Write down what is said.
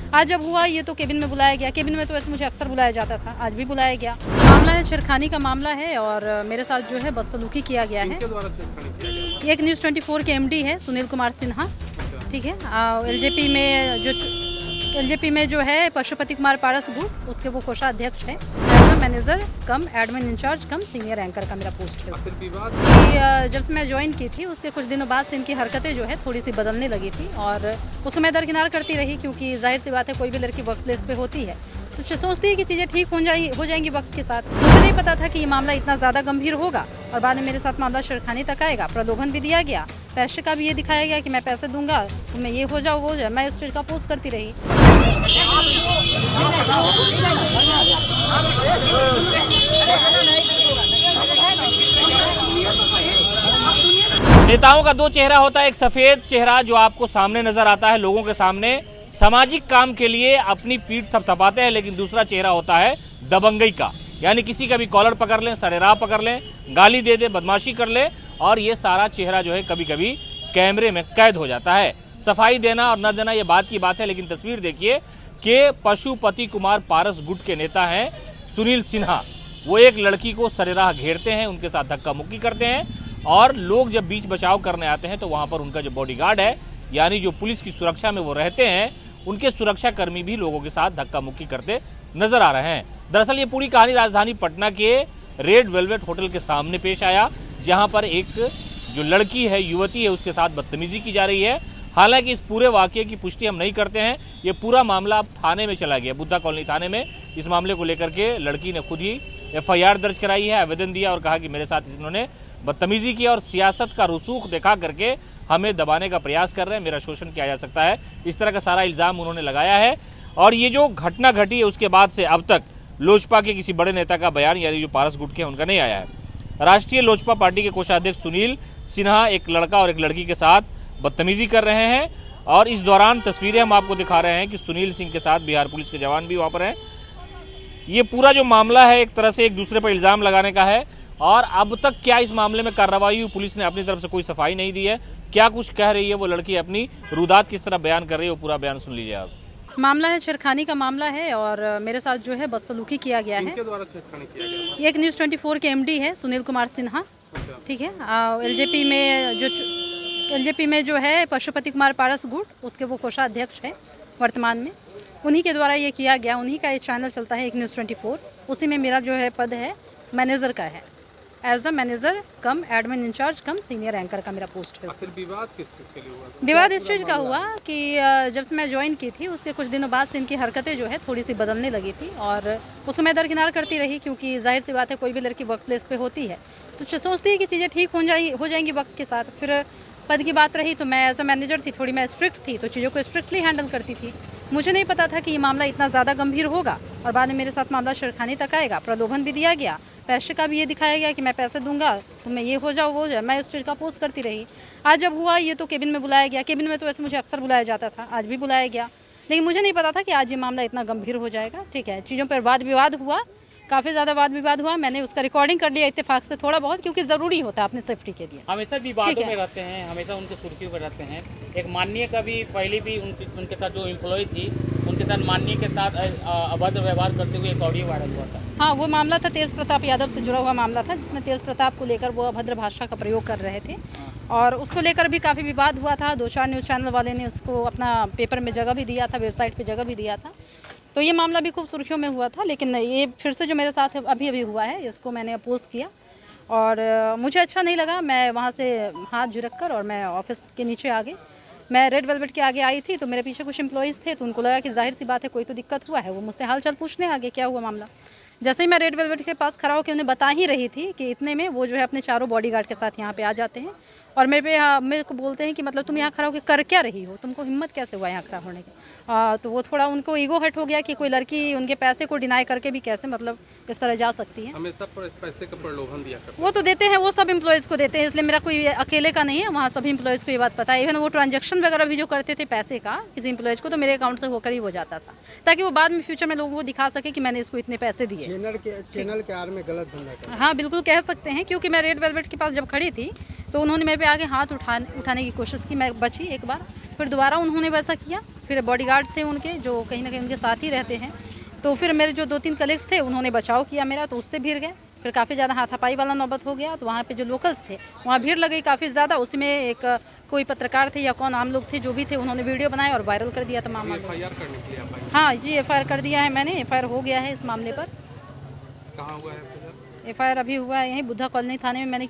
आज जब हुआ ये तो केबिन में बुलाया गया। केबिन में तो ऐसे मुझे अक्सर बुलाया जाता था, आज भी बुलाया गया। मामला है छेड़खानी का मामला है और मेरे साथ जो है बदसलूकी किया गया है। किनके द्वारा छेड़खानी किया गया? एक न्यूज़ 24 के एमडी है सुनील कुमार सिन्हा, ठीक है। एलजेपी में जो है पशुपति कुमार पारस गुट, उसके वो कोषाध्यक्ष है। Manager cum admin incharge cum senior anchor का मेरा पोस्ट है। आखिर विवाद कि जब से मैं ज्वाइन की थी उसके कुछ दिनों बाद से इनकी हरकतें जो है थोड़ी सी बदलने लगी थी और उसको मैं दरकिनार करती रही, क्योंकि जाहिर सी बात है कोई भी लड़की वर्क प्लेस पे होती है तो सोचती है कि चीज़ें ठीक हो जाएंगी वक्त के साथ। मुझे नहीं पता था कि ये मामला इतना ज़्यादा गंभीर होगा और बाद में मेरे साथ मामला छेड़खानी तक आएगा। प्रलोभन भी दिया गया, पैसे का भी ये दिखाया गया कि मैं पैसे दूंगा तो मैं ये हो जाओ वो हो जाए। मैं उस चीज़ का पोस्ट करती रही। नेताओं का दो चेहरा होता है, एक सफेद चेहरा जो आपको सामने नजर आता है लोगों के सामने, सामाजिक काम के लिए अपनी पीठ थपथपाते हैं, लेकिन दूसरा चेहरा होता है दबंगई का, यानी किसी का भी कॉलर पकड़ लें, सरेराह पकड़ लें, गाली दे दे, बदमाशी कर ले, और ये सारा चेहरा जो है कभी कभी कैमरे में कैद हो जाता है। सफाई देना और न देना ये बात की बात है, लेकिन तस्वीर देखिए कि पशुपति कुमार पारस गुट के नेता हैं सुनील सिन्हा, वो एक लड़की को सरेराह घेरते हैं, उनके साथ धक्का मुक्की करते हैं, और लोग जब बीच बचाव करने आते हैं तो वहां पर उनका जो बॉडीगार्ड है, यानी जो पुलिस की सुरक्षा में वो रहते हैं, उनके सुरक्षा कर्मी भी लोगों के साथ धक्का मुक्की करते नजर आ रहे हैं। दरअसल ये पूरी कहानी राजधानी पटना के रेड वेलवेट होटल के सामने पेश आया, जहां पर एक जो लड़की है, युवती है, उसके साथ बदतमीजी की जा रही है। हालांकि इस पूरे वाकये की पुष्टि हम नहीं करते हैं। ये पूरा मामला अब थाने में चला गया, बुद्धा कॉलोनी थाने में। इस मामले को लेकर के लड़की ने खुद ही FIR दर्ज कराई है, आवेदन दिया और कहा कि मेरे साथ इन्होंने बदतमीजी की और सियासत का रसूख दिखा करके हमें दबाने का प्रयास कर रहे हैं, मेरा शोषण किया जा सकता है, इस तरह का सारा इल्जाम उन्होंने लगाया है। और ये जो घटना घटी है उसके बाद से अब तक लोजपा के किसी बड़े नेता का बयान, यानी जो पारस गुट के उनका नहीं आया है। राष्ट्रीय लोजपा पार्टी के कोषाध्यक्ष सुनील सिन्हा एक लड़का और एक लड़की के साथ बदतमीजी कर रहे हैं, और इस दौरान तस्वीरें हम आपको दिखा रहे हैं कि सुनील सिंह के साथ बिहार पुलिस के जवान भी वहाँ पर हैं। ये पूरा जो मामला है एक तरह से एक दूसरे पर इल्ज़ाम लगाने का है, और अब तक क्या इस मामले में कार्रवाई हुई, पुलिस ने अपनी तरफ से कोई सफाई नहीं दी है। क्या कुछ कह रही है वो लड़की, अपनी रुदात किस तरह बयान कर रही है, वो पूरा बयान सुन लीजिए आप। मामला है छेड़खानी का मामला है और मेरे साथ जो है बदसलूकी किया गया है। किनके द्वारा छेड़खानी किया गया? एक न्यूज़ 24 के एमडी है सुनील कुमार सिन्हा, ठीक है। एलजेपी में जो है पशुपति कुमार पारस गुट, उसके वो कोषाध्यक्ष है वर्तमान में, उन्हीं के द्वारा ये किया गया। उन्हीं का एक चैनल चलता है, एक न्यूज़ 24, उसी में मेरा जो है पद है मैनेजर का है। As a manager cum admin incharge cum senior anchor का मेरा पोस्ट है। आखिर विवाद किस चीज के लिए हुआ? विवाद इस चीज़ का हुआ कि जब से मैं ज्वाइन की थी उसके कुछ दिनों बाद से इनकी हरकतें जो है थोड़ी सी बदलने लगी थी और उसको मैं दरकिनार करती रही, क्योंकि जाहिर सी बात है कोई भी लड़की वर्क प्लेस पे होती है तो सोचती है कि चीज़ें ठीक हो जाएंगी वक्त के साथ। फिर पद की बात रही तो मैं एज अ मैनेजर थी, थोड़ी मैं स्ट्रिक्ट थी, तो चीज़ों को स्ट्रिक्टली हैंडल करती थी। मुझे नहीं पता था कि ये मामला इतना ज़्यादा गंभीर होगा और बाद में मेरे साथ मामला छेड़खानी तक आएगा। प्रलोभन भी दिया गया, पैसे का भी ये दिखाया गया कि मैं पैसे दूंगा तो मैं ये हो जाओ वो हो जाए। मैं उस चीज़ का पोस्ट करती रही। आज जब हुआ ये तो केबिन में बुलाया गया। केबिन में तो ऐसे मुझे अक्सर बुलाया जाता था, आज भी बुलाया गया, लेकिन मुझे नहीं पता था कि आज ये मामला इतना गंभीर हो जाएगा। ठीक है, चीज़ों पर वाद विवाद हुआ, काफ़ी ज़्यादा वाद विवाद हुआ। मैंने उसका रिकॉर्डिंग कर लिया इत्तेफाक से थोड़ा बहुत, क्योंकि ज़रूरी होता है अपनी सेफ्टी के लिए। हमेशा विवादों में रहते हैं, हमेशा उनके सुर्खियों में रहते हैं। एक माननीय का भी पहले भी उनके साथ जो एम्प्लॉय थी उनके साथ माननीय के साथ अभद्र व्यवहार करते हुए एक ऑडियो वायरल हुआ था। हाँ, वो मामला था तेज प्रताप यादव से जुड़ा हुआ मामला था, जिसमें तेज प्रताप को लेकर वो अभद्र भाषा का प्रयोग कर रहे थे और उसको लेकर भी काफ़ी विवाद हुआ था। 2-4 न्यूज़ चैनल वाले ने उसको अपना पेपर में जगह भी दिया था, वेबसाइट पे जगह भी दिया था, तो ये मामला भी खूब सुर्खियों में हुआ था। लेकिन ये फिर से जो मेरे साथ अभी हुआ है, इसको मैंने अपोज किया और मुझे अच्छा नहीं लगा। मैं वहाँ से हाथ झुरक कर और मैं ऑफिस के नीचे आ गई। मैं रेड वेलवेट के आगे आई थी तो मेरे पीछे कुछ एम्प्लॉइज़ थे, तो उनको लगा कि जाहिर सी बात है कोई तो दिक्कत हुआ है। वो मुझसे हाल चाल पूछने आगे क्या हुआ मामला। जैसे ही मैं रेड वेलवेट के पास खड़ा होकर उन्हें बता ही रही थी कि इतने में वो जो है अपने चारों बॉडीगार्ड के साथ यहाँ पे आ जाते हैं और मेरे को बोलते हैं कि मतलब तुम यहाँ खड़ा होकर कर क्या रही हो, तुमको हिम्मत कैसे हुआ यहाँ खड़ा होने की। तो वो थोड़ा उनको ईगो हर्ट हो गया कि कोई लड़की उनके पैसे को डिनाई करके भी कैसे मतलब इस तरह जा सकती है। हमेशा पैसे का प्रलोभन दिया करते वो तो देते हैं, वो सब एम्प्लॉयज़ को देते हैं, इसलिए मेरा कोई अकेले का नहीं है, वहाँ सभी एम्प्लॉयज़ को ये बात पता है। इवन वो ट्रांजैक्शन वगैरह भी जो करते थे पैसे का किसी एम्प्लॉयज़ को, तो मेरे अकाउंट से होकर ही हो जाता था, ताकि वो बाद में फ्यूचर में लोगों को दिखा सके कि मैंने इसको इतने पैसे दिए। चैनल के आड़ में गलत धंधा कर। हाँ बिल्कुल कह सकते हैं, क्योंकि मैं रेड वेलवेट के पास जब खड़ी थी तो उन्होंने मेरे पे आगे हाथ उठाने की कोशिश की। मैं बची एक बार, फिर दोबारा उन्होंने वैसा किया। फिर बॉडीगार्ड थे उनके जो कहीं ना कहीं उनके साथ ही रहते हैं, तो फिर मेरे जो 2-3 कलीग्स थे उन्होंने बचाव किया मेरा, तो उससे भीड़ गए। फिर काफ़ी ज़्यादा हाथापाई वाला नौबत हो गया, तो वहाँ पे जो लोकल्स थे वहाँ भीड़ लग गई काफ़ी ज़्यादा। उसमें एक कोई पत्रकार थे या कौन आम लोग थे जो भी थे, उन्होंने वीडियो बनाया और वायरल कर दिया तमाम मामले। FIR करने के लिए आप आए? हाँ जी, FIR कर दिया है मैंने, FIR हो गया है इस मामले पर। कहाँ हुआ है FIR? FIR अभी हुआ है यहीं बुद्धा कॉलोनी थाने में मैंने